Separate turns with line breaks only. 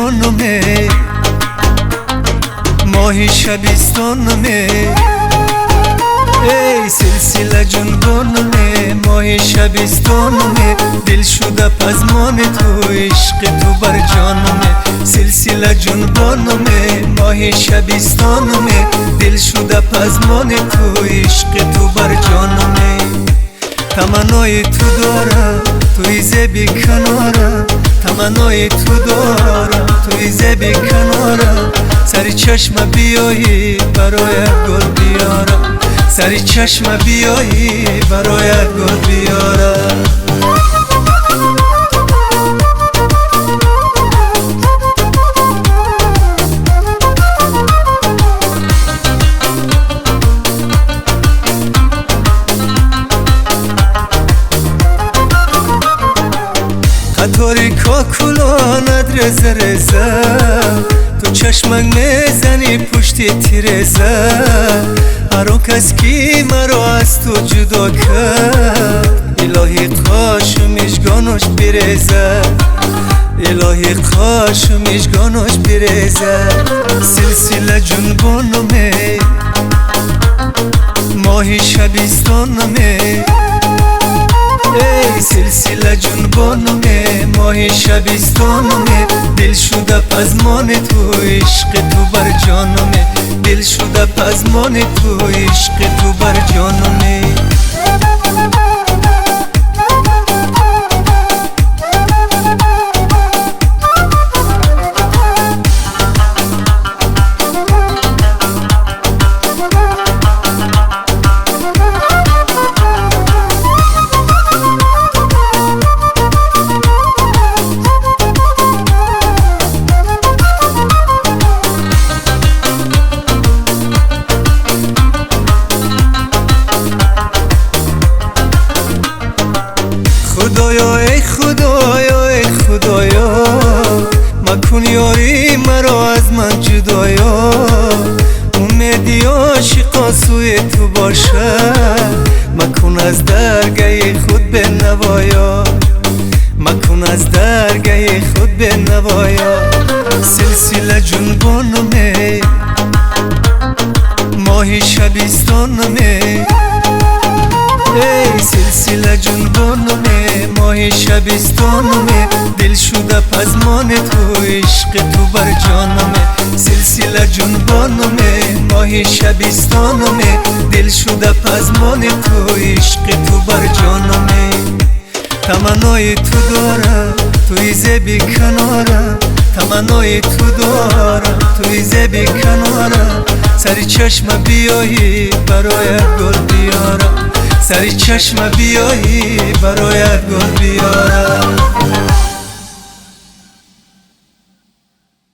جانمه ماهی شبستانمه ای سلسله جنبانمه ماهی شبستانمه دل شده پزمان تو عشق تو بر جانمه سلسله جنبانمه ماهی شبستانمه دل شده پزمان تو عشق تو بر جانمه تمنای تو دارم توی زبی کنارم تمنای تو دارم توی زبی کنارم سری چشم بیایی برایت گل بیارم سری چشم بیایی برایت گل بیارم قطاری کاکولانت رزه رزه تو چشمک میزنی پشتی تیرزه هر اون کس کی مرا از تو جدا کرد الهی قاش مشگانش برزه الهی قاش مشگانش برزه سلسله جنبانمه ماهی شبستانمه ای سلسله جنبانمه ماهی شبستانمه دل شده پزمان تو عشق تو بر جانمه دل شده پزمان تو عشق تو بر جانمه خدایا ای خدایا ای خدایا مکن یاری مرا از من جدایا امیدی عاشقا سوی تو باشه مکن از درگاه خود به نوایا مکن از درگاه خود به نوایا سلسله جنبانمه ماهی شبستانمه ای سلسله جنبانمه ماهی شبستانمه دل شده پزمان تو عشق تو بر جانمه سلسله جنبانمه ماهی شبستانمه دل شده پزمان تو عشق تو بر جانمه تمنای تو دارم توی زبی کنارم تمنای تو دارم توی زبی کنارم سری چشم بیایی برایت گل بیارم سری چشم بیایی برایت گل بیارم